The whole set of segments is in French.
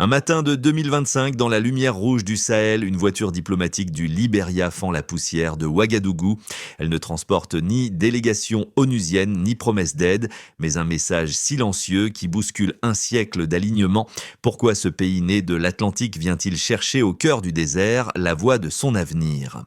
Un matin de 2025, dans la lumière rouge du Sahel, une voiture diplomatique du Libéria fend la poussière de Ouagadougou. Elle ne transporte ni délégation onusienne, ni promesse d'aide, mais un message silencieux qui bouscule un siècle d'alignement. Pourquoi ce pays né de l'Atlantique vient-il chercher au cœur du désert la voie de son avenir ?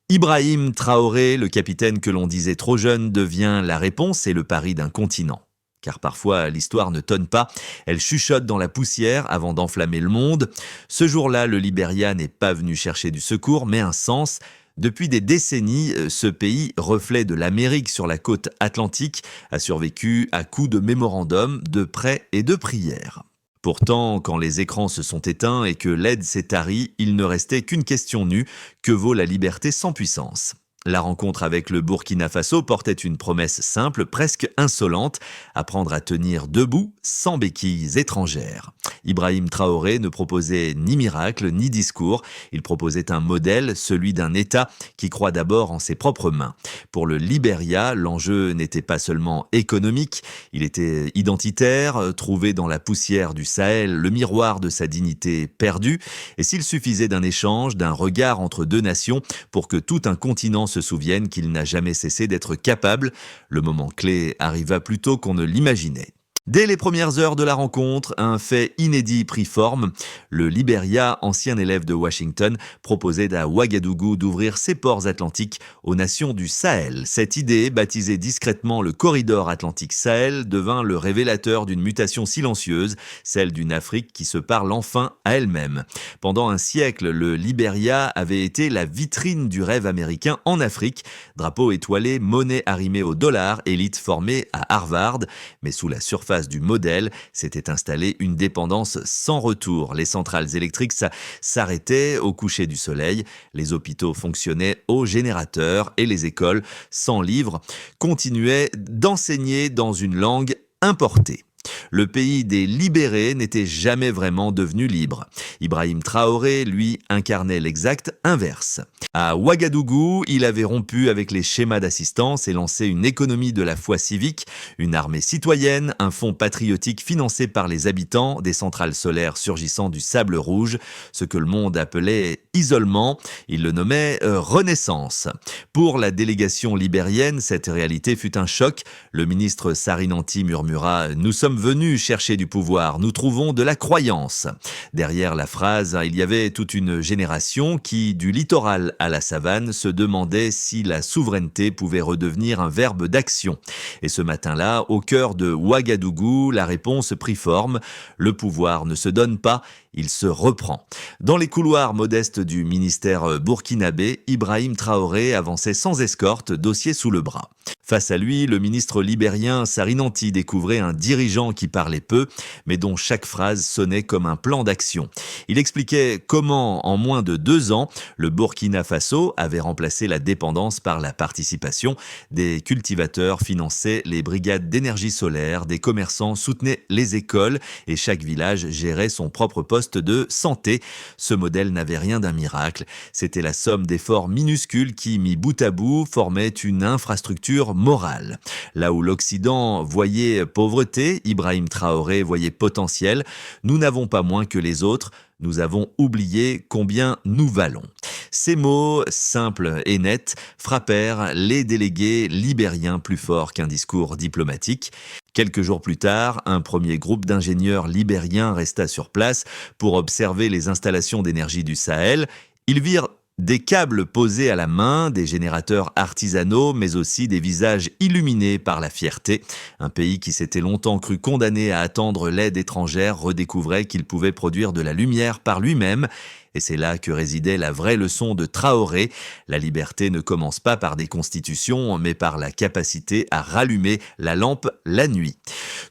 Ibrahim Traoré, le capitaine que l'on disait trop jeune, devient la réponse et le pari d'un continent. Car parfois, l'histoire ne tonne pas, elle chuchote dans la poussière avant d'enflammer le monde. Ce jour-là, le Libéria n'est pas venu chercher du secours, mais un sens. Depuis des décennies, ce pays, reflet de l'Amérique sur la côte atlantique, a survécu à coups de mémorandums, de prêts et de prières. Pourtant, quand les écrans se sont éteints et que l'aide s'est tarie, il ne restait qu'une question nue, que vaut la liberté sans puissance ? La rencontre avec le Burkina Faso portait une promesse simple, presque insolente, apprendre à tenir debout sans béquilles étrangères. Ibrahim Traoré ne proposait ni miracle ni discours, il proposait un modèle, celui d'un État qui croit d'abord en ses propres mains. Pour le Libéria, l'enjeu n'était pas seulement économique, il était identitaire, trouver dans la poussière du Sahel le miroir de sa dignité perdue, et s'il suffisait d'un échange, d'un regard entre deux nations pour que tout un continent se souvienne qu'il n'a jamais cessé d'être capable, le moment clé arriva plus tôt qu'on ne l'imaginait. Dès les premières heures de la rencontre, un fait inédit prit forme. Le Libéria, ancien élève de Washington, proposait à Ouagadougou d'ouvrir ses ports atlantiques aux nations du Sahel. Cette idée, baptisée discrètement le corridor Atlantique Sahel, devint le révélateur d'une mutation silencieuse, celle d'une Afrique qui se parle enfin à elle-même. Pendant un siècle, le Libéria avait été la vitrine du rêve américain en Afrique. Drapeau étoilé, monnaie arrimée au dollar, élite formée à Harvard, mais sous la surface du modèle, s'était installée une dépendance sans retour. Les centrales électriques s'arrêtaient au coucher du soleil, les hôpitaux fonctionnaient au générateur et les écoles, sans livres, continuaient d'enseigner dans une langue importée. Le pays des libérés n'était jamais vraiment devenu libre. Ibrahim Traoré, lui, incarnait l'exact inverse. À Ouagadougou, il avait rompu avec les schémas d'assistance et lancé une économie de la foi civique, une armée citoyenne, un fonds patriotique financé par les habitants, des centrales solaires surgissant du sable rouge, ce que le monde appelait isolement, il le nommait renaissance. Pour la délégation libérienne, cette réalité fut un choc. Le ministre Sarinanti murmura « Nous sommes venus chercher du pouvoir, nous trouvons de la croyance ». Derrière la phrase, il y avait toute une génération qui, du littoral à la savane, se demandait si la souveraineté pouvait redevenir un verbe d'action. Et ce matin-là, au cœur de Ouagadougou, la réponse prit forme. Le pouvoir ne se donne pas, il se reprend. Dans les couloirs modestes du ministère burkinabé, Ibrahim Traoré avançait sans escorte, dossier sous le bras. Face à lui, le ministre libérien Sarinanti découvrait un dirigeant qui parlait peu, mais dont chaque phrase sonnait comme un plan d'action. Il expliquait comment, en moins de 2 ans, le Burkina Faso avait remplacé la dépendance par la participation. Des cultivateurs finançaient les brigades d'énergie solaire, des commerçants soutenaient les écoles et chaque village gérait son propre poste de santé. Ce modèle n'avait rien d'un miracle. C'était la somme d'efforts minuscules qui, mis bout à bout, formaient une infrastructure morale. Là où l'Occident voyait pauvreté, Ibrahim Traoré voyait potentiel. Nous n'avons pas moins que les autres. Nous avons oublié combien nous valons. Ces mots, simples et nets, frappèrent les délégués libériens plus fort qu'un discours diplomatique. Quelques jours plus tard, un premier groupe d'ingénieurs libériens resta sur place pour observer les installations d'énergie du Sahel. Ils virent des câbles posés à la main, des générateurs artisanaux, mais aussi des visages illuminés par la fierté. Un pays qui s'était longtemps cru condamné à attendre l'aide étrangère redécouvrait qu'il pouvait produire de la lumière par lui-même. Et c'est là que résidait la vraie leçon de Traoré. La liberté ne commence pas par des constitutions, mais par la capacité à rallumer la lampe la nuit.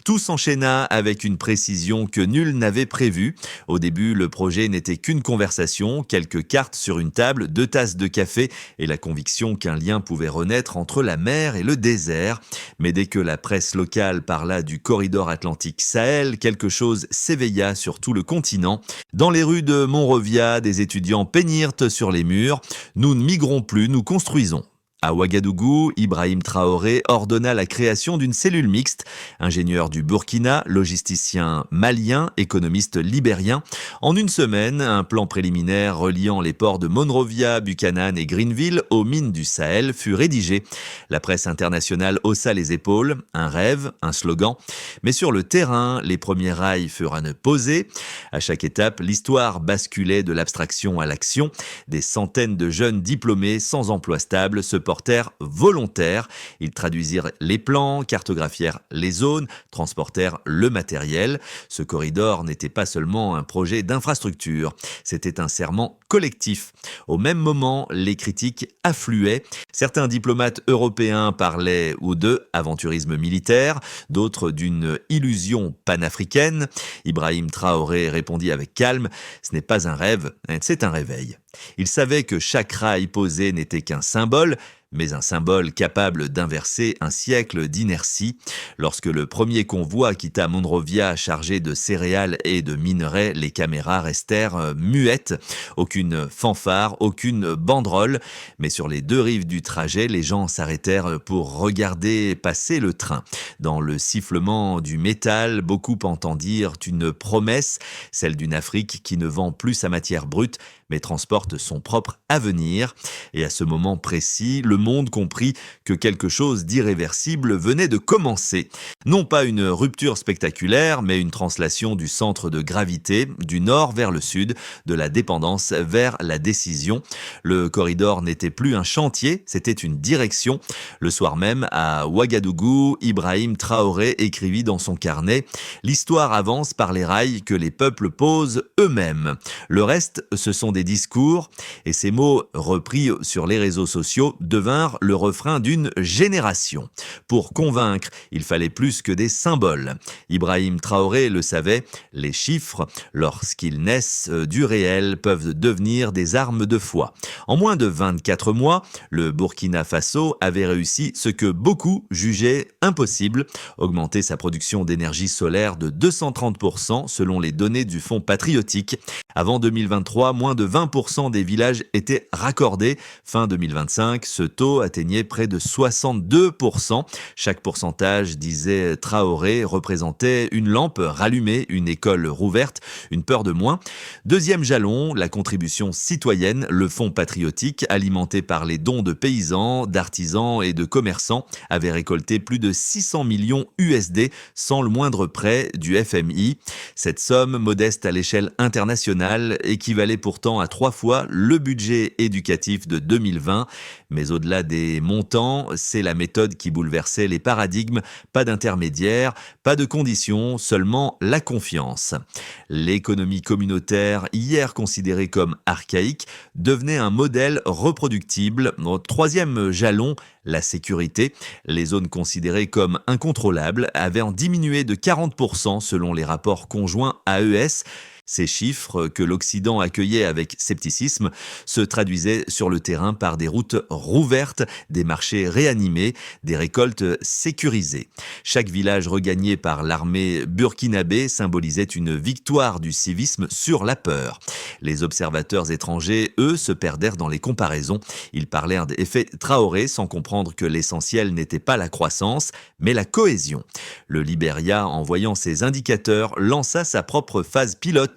Tout s'enchaîna avec une précision que nul n'avait prévue. Au début, le projet n'était qu'une conversation, quelques cartes sur une table, 2 tasses de café et la conviction qu'un lien pouvait renaître entre la mer et le désert. Mais dès que la presse locale parla du corridor Atlantique Sahel, quelque chose s'éveilla sur tout le continent. Dans les rues de Monrovia, des étudiants peignirent sur les murs « Nous ne migrons plus, nous construisons ». À Ouagadougou, Ibrahim Traoré ordonna la création d'une cellule mixte, ingénieur du Burkina, logisticien malien, économiste libérien. En une semaine, un plan préliminaire reliant les ports de Monrovia, Buchanan et Greenville aux mines du Sahel fut rédigé. La presse internationale haussa les épaules, un rêve, un slogan. Mais sur le terrain, les premiers rails furent posés. À chaque étape, l'histoire basculait de l'abstraction à l'action. Des centaines de jeunes diplômés sans emploi stable se portèrent volontaires. Ils traduisirent les plans, cartographièrent les zones, transportèrent le matériel. Ce corridor n'était pas seulement un projet d'infrastructure, c'était un serment collectif. Au même moment, les critiques affluaient. Certains diplomates européens parlaient ou de aventurisme militaire, d'autres d'une illusion panafricaine. Ibrahim Traoré répondit avec calme « Ce n'est pas un rêve, c'est un réveil ». Il savait que chaque rail posé n'était qu'un symbole, mais un symbole capable d'inverser un siècle d'inertie. Lorsque le premier convoi quitta Monrovia chargé de céréales et de minerais, les caméras restèrent muettes. Aucune fanfare, aucune banderole. Mais sur les deux rives du trajet, les gens s'arrêtèrent pour regarder passer le train. Dans le sifflement du métal, beaucoup entendirent une promesse, celle d'une Afrique qui ne vend plus sa matière brute, mais transporte son propre avenir. Et à ce moment précis, le monde comprit que quelque chose d'irréversible venait de commencer. Non pas une rupture spectaculaire, mais une translation du centre de gravité, du nord vers le sud, de la dépendance vers la décision. Le corridor n'était plus un chantier, c'était une direction. Le soir même, à Ouagadougou, Ibrahim Traoré écrivit dans son carnet « L'histoire avance par les rails que les peuples posent eux-mêmes. Le reste, ce sont des discours », et ces mots, repris sur les réseaux sociaux, devinrent le refrain d'une génération. Pour convaincre, il fallait plus que des symboles. Ibrahim Traoré le savait, les chiffres, lorsqu'ils naissent du réel, peuvent devenir des armes de foi. En moins de 24 mois, le Burkina Faso avait réussi ce que beaucoup jugeaient impossible, augmenter sa production d'énergie solaire de 230% selon les données du Fonds patriotique. Avant 2023, moins de 20% des villages étaient raccordés. Fin 2025, ce taux atteignait près de 62%. Chaque pourcentage, disait Traoré, représentait une lampe rallumée, une école rouverte, une peur de moins. Deuxième jalon, la contribution citoyenne, le fonds patriotique, alimenté par les dons de paysans, d'artisans et de commerçants, avait récolté plus de 600 millions USD sans le moindre prêt du FMI. Cette somme, modeste à l'échelle internationale, équivalait pourtant à 3 fois le budget éducatif de 2020. Mais au-delà des montants, c'est la méthode qui bouleversait les paradigmes. Pas d'intermédiaire, pas de conditions, seulement la confiance. L'économie communautaire, hier considérée comme archaïque, devenait un modèle reproductible. Troisième jalon, la sécurité. Les zones considérées comme incontrôlables avaient en diminué de 40% selon les rapports conjoints AES. Ces chiffres, que l'Occident accueillait avec scepticisme, se traduisaient sur le terrain par des routes rouvertes, des marchés réanimés, des récoltes sécurisées. Chaque village regagné par l'armée burkinabé symbolisait une victoire du civisme sur la peur. Les observateurs étrangers, eux, se perdèrent dans les comparaisons. Ils parlèrent d'effet Traoré sans comprendre que l'essentiel n'était pas la croissance, mais la cohésion. Le Libéria, en voyant ces indicateurs, lança sa propre phase pilote.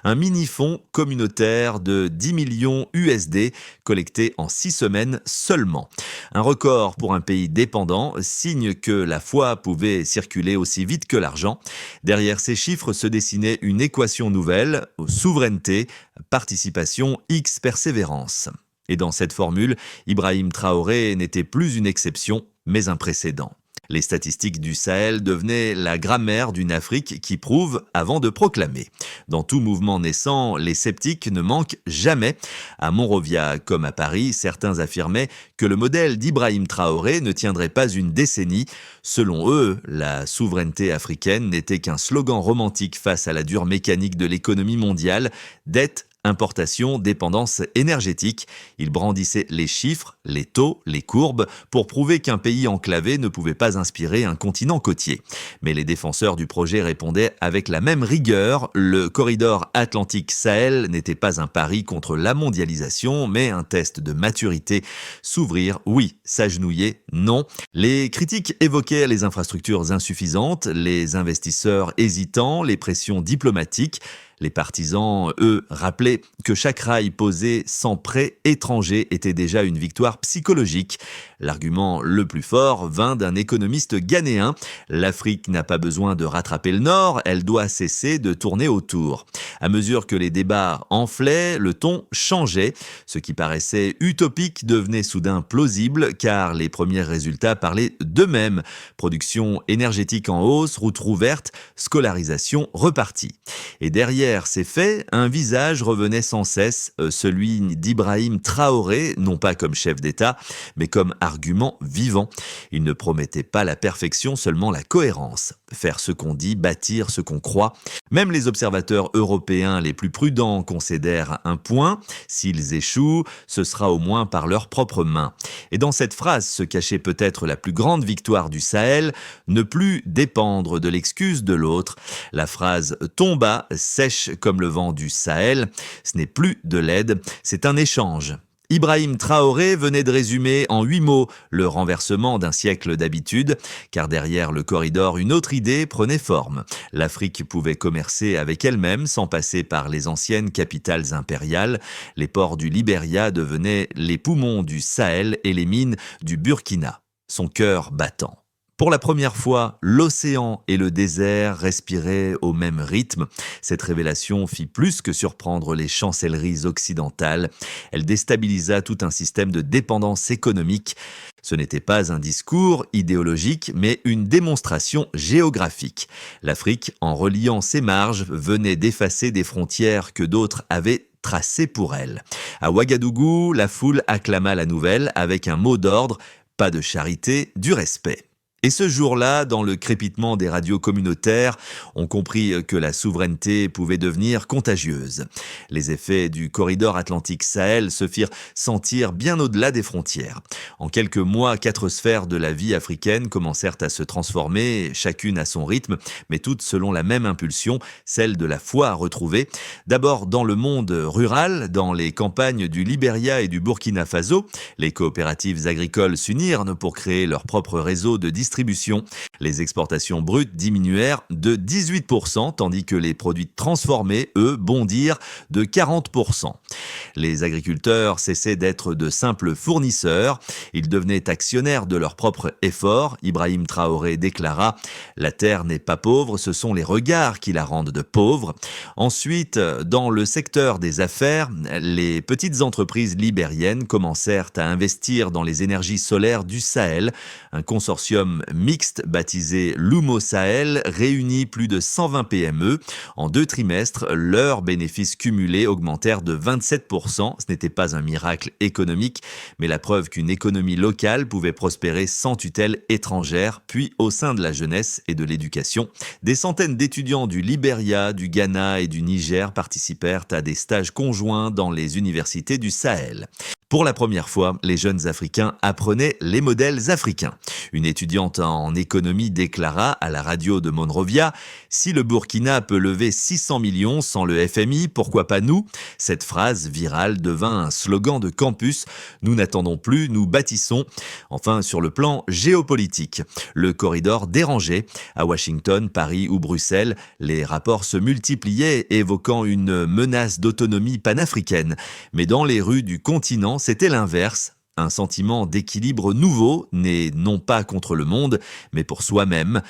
Un mini-fonds communautaire de 10 millions USD collecté en 6 semaines seulement. Un record pour un pays dépendant, signe que la foi pouvait circuler aussi vite que l'argent. Derrière ces chiffres se dessinait une équation nouvelle, souveraineté, participation, X persévérance. Et dans cette formule, Ibrahim Traoré n'était plus une exception, mais un précédent. Les statistiques du Sahel devenaient la grammaire d'une Afrique qui prouve avant de proclamer. Dans tout mouvement naissant, les sceptiques ne manquent jamais. À Monrovia comme à Paris, certains affirmaient que le modèle d'Ibrahim Traoré ne tiendrait pas une décennie. Selon eux, la souveraineté africaine n'était qu'un slogan romantique face à la dure mécanique de l'économie mondiale, dette importation, dépendance énergétique. Il brandissait les chiffres, les taux, les courbes pour prouver qu'un pays enclavé ne pouvait pas inspirer un continent côtier. Mais les défenseurs du projet répondaient avec la même rigueur. Le corridor Atlantique-Sahel n'était pas un pari contre la mondialisation, mais un test de maturité. S'ouvrir, oui. S'agenouiller, non. Les critiques évoquaient les infrastructures insuffisantes, les investisseurs hésitants, les pressions diplomatiques. Les partisans, eux, rappelaient que chaque rail posé sans prêt étranger était déjà une victoire psychologique. L'argument le plus fort vint d'un économiste ghanéen. L'Afrique n'a pas besoin de rattraper le Nord, elle doit cesser de tourner autour. À mesure que les débats enflaient, le ton changeait. Ce qui paraissait utopique devenait soudain plausible car les premiers résultats parlaient d'eux-mêmes. Production énergétique en hausse, routes rouvertes, scolarisation repartie. Et derrière ces faits, un visage revenait sans cesse, celui d'Ibrahim Traoré, non pas comme chef d'État, mais comme argument vivant. Il ne promettait pas la perfection, seulement la cohérence. Faire ce qu'on dit, bâtir ce qu'on croit. Même les observateurs européens les plus prudents considèrent un point. S'ils échouent, ce sera au moins par leurs propres mains. Et dans cette phrase se cachait peut-être la plus grande victoire du Sahel, ne plus dépendre de l'excuse de l'autre. La phrase tomba, sèche comme le vent du Sahel. Ce n'est plus de l'aide, c'est un échange. Ibrahim Traoré venait de résumer en 8 mots le renversement d'un siècle d'habitude, car derrière le corridor, une autre idée prenait forme. L'Afrique pouvait commercer avec elle-même sans passer par les anciennes capitales impériales. Les ports du Libéria devenaient les poumons du Sahel et les mines du Burkina. Son cœur battant. Pour la première fois, l'océan et le désert respiraient au même rythme. Cette révélation fit plus que surprendre les chancelleries occidentales. Elle déstabilisa tout un système de dépendance économique. Ce n'était pas un discours idéologique, mais une démonstration géographique. L'Afrique, en reliant ses marges, venait d'effacer des frontières que d'autres avaient tracées pour elle. À Ouagadougou, la foule acclama la nouvelle avec un mot d'ordre, pas de charité, du respect. Et ce jour-là, dans le crépitement des radios communautaires, on comprit que la souveraineté pouvait devenir contagieuse. Les effets du corridor Atlantique-Sahel se firent sentir bien au-delà des frontières. En quelques mois, 4 sphères de la vie africaine commencèrent à se transformer, chacune à son rythme, mais toutes selon la même impulsion, celle de la foi retrouvée. D'abord dans le monde rural, dans les campagnes du Libéria et du Burkina Faso, les coopératives agricoles s'unirent pour créer leur propre réseau de distribution. Les exportations brutes diminuèrent de 18%, tandis que les produits transformés, eux, bondirent de 40%. Les agriculteurs cessaient d'être de simples fournisseurs. Ils devenaient actionnaires de leurs propres efforts. Ibrahim Traoré déclara « La terre n'est pas pauvre, ce sont les regards qui la rendent de pauvre ». Ensuite, dans le secteur des affaires, les petites entreprises libériennes commencèrent à investir dans les énergies solaires du Sahel. Un consortium mixte baptisé Lumo Sahel réunit plus de 120 PME. En 2 trimestres, leurs bénéfices cumulés augmentèrent de 27%. Ce n'était pas un miracle économique, mais la preuve qu'une économie locale pouvait prospérer sans tutelle étrangère. Puis, au sein de la jeunesse et de l'éducation, des centaines d'étudiants du Libéria, du Ghana et du Niger participèrent à des stages conjoints dans les universités du Sahel. Pour la première fois, les jeunes Africains apprenaient les modèles africains. Une étudiante en économie déclara à la radio de Monrovia « Si le Burkina peut lever 600 millions sans le FMI, pourquoi pas nous ?» Cette phrase virale devint un slogan de campus « Nous n'attendons plus, nous bâtissons ». Enfin, sur le plan géopolitique, le corridor dérangeait. À Washington, Paris ou Bruxelles, les rapports se multipliaient, évoquant une menace d'autonomie panafricaine. Mais dans les rues du continent, c'était l'inverse. Un sentiment d'équilibre nouveau, né non pas contre le monde, mais pour soi-même.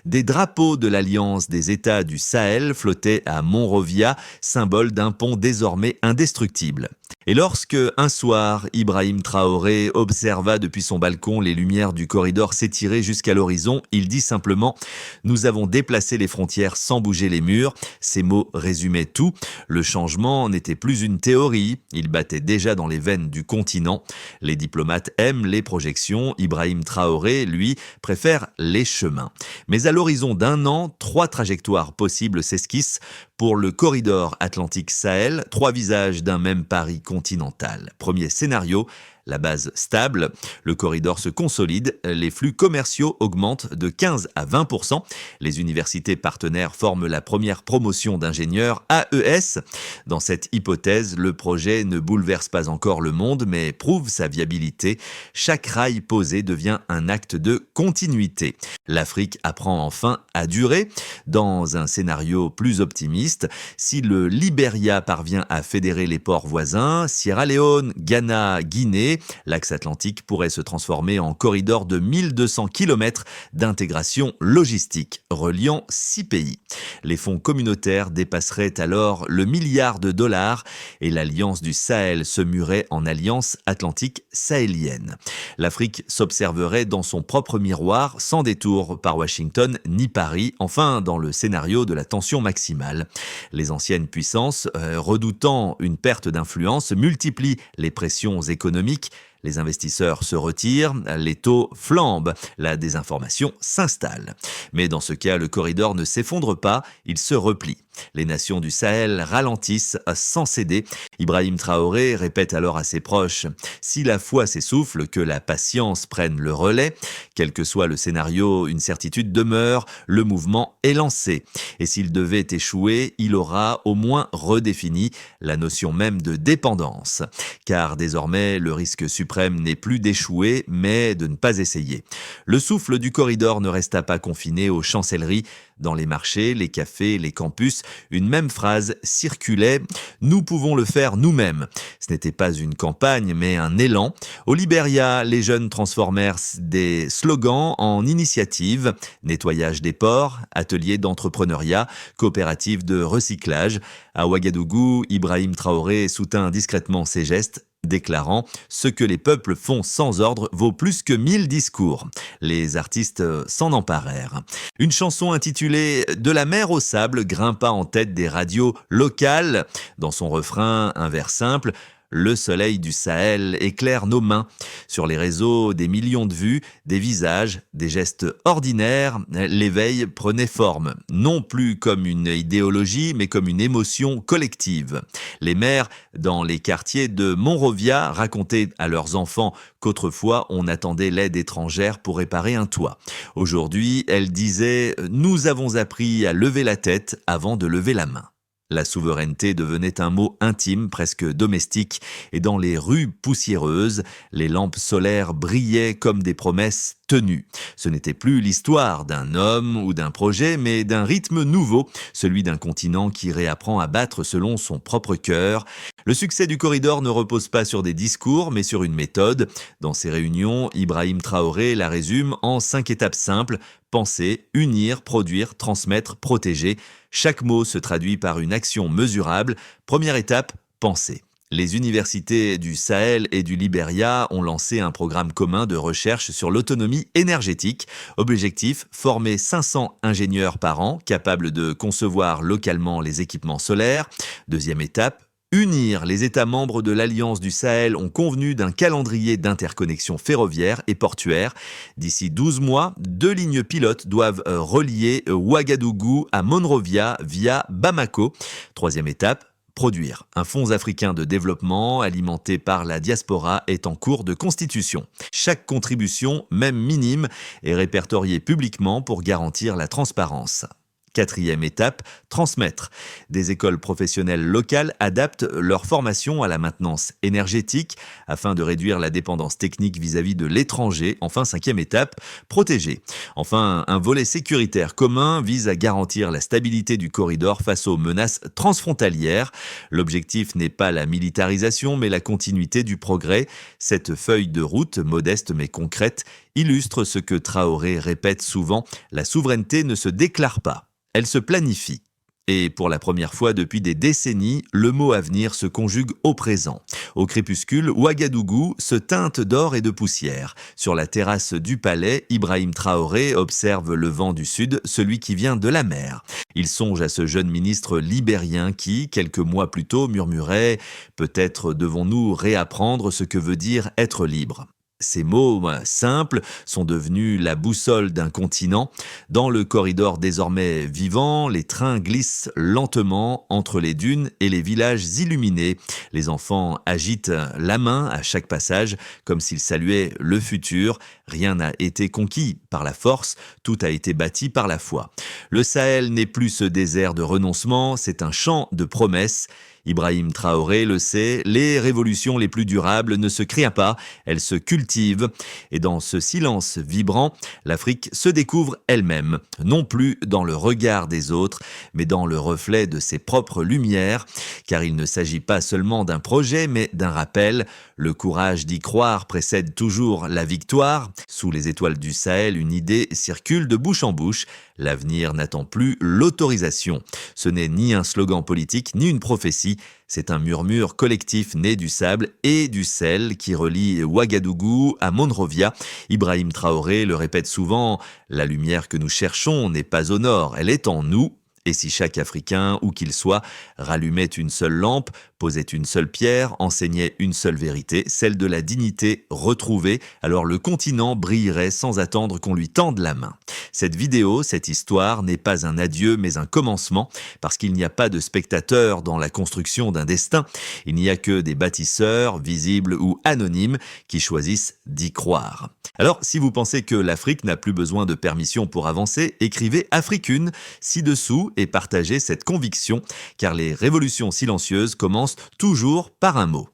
Des drapeaux de l'Alliance des États du Sahel flottaient à Monrovia, symbole d'un pont désormais indestructible. Et lorsque, un soir, Ibrahim Traoré observa depuis son balcon les lumières du corridor s'étirer jusqu'à l'horizon, il dit simplement « Nous avons déplacé les frontières sans bouger les murs ». Ces mots résumaient tout. Le changement n'était plus une théorie, il battait déjà dans les veines du continent. Les diplomates aiment les projections, Ibrahim Traoré, lui, préfère les chemins. Mais à l'horizon d'1 an, 3 trajectoires possibles s'esquissent pour le corridor Atlantique-Sahel, 3 visages d'un même Paris continental. Premier scénario, la base stable, le corridor se consolide, les flux commerciaux augmentent de 15 à 20%. Les universités partenaires forment la première promotion d'ingénieurs AES. Dans cette hypothèse, le projet ne bouleverse pas encore le monde, mais prouve sa viabilité. Chaque rail posé devient un acte de continuité. L'Afrique apprend enfin à durer. Dans un scénario plus optimiste, si le Libéria parvient à fédérer les ports voisins, Sierra Leone, Ghana, Guinée, l'axe atlantique pourrait se transformer en corridor de 1200 km d'intégration logistique, reliant 6 pays. Les fonds communautaires dépasseraient alors le milliard de dollars et l'alliance du Sahel se muerait en alliance atlantique sahélienne. L'Afrique s'observerait dans son propre miroir, sans détour par Washington ni Paris, enfin dans le scénario de la tension maximale. Les anciennes puissances, redoutant une perte d'influence, multiplient les pressions économiques. Les investisseurs se retirent, les taux flambent, la désinformation s'installe. Mais dans ce cas, le corridor ne s'effondre pas, il se replie. Les nations du Sahel ralentissent sans céder. Ibrahim Traoré répète alors à ses proches « Si la foi s'essouffle, que la patience prenne le relais. Quel que soit le scénario, une certitude demeure, le mouvement est lancé. Et s'il devait échouer, il aura au moins redéfini la notion même de dépendance. Car désormais, le risque suprême n'est plus d'échouer, mais de ne pas essayer. Le souffle du corridor ne resta pas confiné aux chancelleries. Dans les marchés, les cafés, les campus, une même phrase circulait « Nous pouvons le faire nous-mêmes ». Ce n'était pas une campagne, mais un élan. Au Libéria, les jeunes transformèrent des slogans en initiatives. Nettoyage des ports, ateliers d'entrepreneuriat, coopératives de recyclage. À Ouagadougou, Ibrahim Traoré soutint discrètement ces gestes, déclarant « Ce que les peuples font sans ordre vaut plus que 1000 discours ». Les artistes s'en emparèrent. Une chanson intitulée « De la mer au sable » grimpa en tête des radios locales. Dans son refrain, un vers simple « Le soleil du Sahel éclaire nos mains ». Sur les réseaux, des millions de vues, des visages, des gestes ordinaires, l'éveil prenait forme. Non plus comme une idéologie, mais comme une émotion collective. Les mères, dans les quartiers de Monrovia, racontaient à leurs enfants qu'autrefois on attendait l'aide étrangère pour réparer un toit. Aujourd'hui, elles disaient « Nous avons appris à lever la tête avant de lever la main ». La souveraineté devenait un mot intime, presque domestique, et dans les rues poussiéreuses, les lampes solaires brillaient comme des promesses tenues. Ce n'était plus l'histoire d'un homme ou d'un projet, mais d'un rythme nouveau, celui d'un continent qui réapprend à battre selon son propre cœur. Le succès du corridor ne repose pas sur des discours, mais sur une méthode. Dans ses réunions, Ibrahim Traoré la résume en 5 étapes simples: penser, unir, produire, transmettre, protéger. Chaque mot se traduit par une action mesurable. Première étape, penser. Les universités du Sahel et du Libéria ont lancé un programme commun de recherche sur l'autonomie énergétique. Objectif, former 500 ingénieurs par an capables de concevoir localement les équipements solaires. Deuxième étape, unir. Les États membres de l'Alliance du Sahel ont convenu d'un calendrier d'interconnexion ferroviaire et portuaire. D'ici 12 mois, 2 lignes pilotes doivent relier Ouagadougou à Monrovia via Bamako. Troisième étape, produire. Un fonds africain de développement alimenté par la diaspora est en cours de constitution. Chaque contribution, même minime, est répertoriée publiquement pour garantir la transparence. Quatrième étape, transmettre. Des écoles professionnelles locales adaptent leur formation à la maintenance énergétique afin de réduire la dépendance technique vis-à-vis de l'étranger. Enfin, cinquième étape, protéger. Enfin, un volet sécuritaire commun vise à garantir la stabilité du corridor face aux menaces transfrontalières. L'objectif n'est pas la militarisation, mais la continuité du progrès. Cette feuille de route, modeste mais concrète, illustre ce que Traoré répète souvent: la souveraineté ne se déclare pas. Elle se planifie. Et pour la première fois depuis des décennies, le mot avenir se conjugue au présent. Au crépuscule, Ouagadougou se teinte d'or et de poussière. Sur la terrasse du palais, Ibrahim Traoré observe le vent du sud, celui qui vient de la mer. Il songe à ce jeune ministre libérien qui, quelques mois plus tôt, murmurait « Peut-être devons-nous réapprendre ce que veut dire être libre ». Ces mots simples sont devenus la boussole d'un continent. Dans le corridor désormais vivant, les trains glissent lentement entre les dunes et les villages illuminés. Les enfants agitent la main à chaque passage, comme s'ils saluaient le futur. Rien n'a été conquis par la force, tout a été bâti par la foi. Le Sahel n'est plus ce désert de renoncement, c'est un champ de promesses. Ibrahim Traoré le sait, les révolutions les plus durables ne se créent pas, elles se cultivent. Et dans ce silence vibrant, l'Afrique se découvre elle-même, non plus dans le regard des autres, mais dans le reflet de ses propres lumières. Car il ne s'agit pas seulement d'un projet, mais d'un rappel. Le courage d'y croire précède toujours la victoire. Sous les étoiles du Sahel, une idée circule de bouche en bouche. L'avenir n'attend plus l'autorisation. Ce n'est ni un slogan politique, ni une prophétie. C'est un murmure collectif né du sable et du sel qui relie Ouagadougou à Monrovia. Ibrahim Traoré le répète souvent, la lumière que nous cherchons n'est pas au nord, elle est en nous. Et si chaque Africain, où qu'il soit, rallumait une seule lampe, posait une seule pierre, enseignait une seule vérité, celle de la dignité retrouvée, alors le continent brillerait sans attendre qu'on lui tende la main. Cette vidéo, cette histoire n'est pas un adieu mais un commencement, parce qu'il n'y a pas de spectateurs dans la construction d'un destin, il n'y a que des bâtisseurs, visibles ou anonymes, qui choisissent d'y croire. Alors, si vous pensez que l'Afrique n'a plus besoin de permission pour avancer, écrivez Africune ci-dessous et partagez cette conviction, car les révolutions silencieuses commencent toujours par un mot.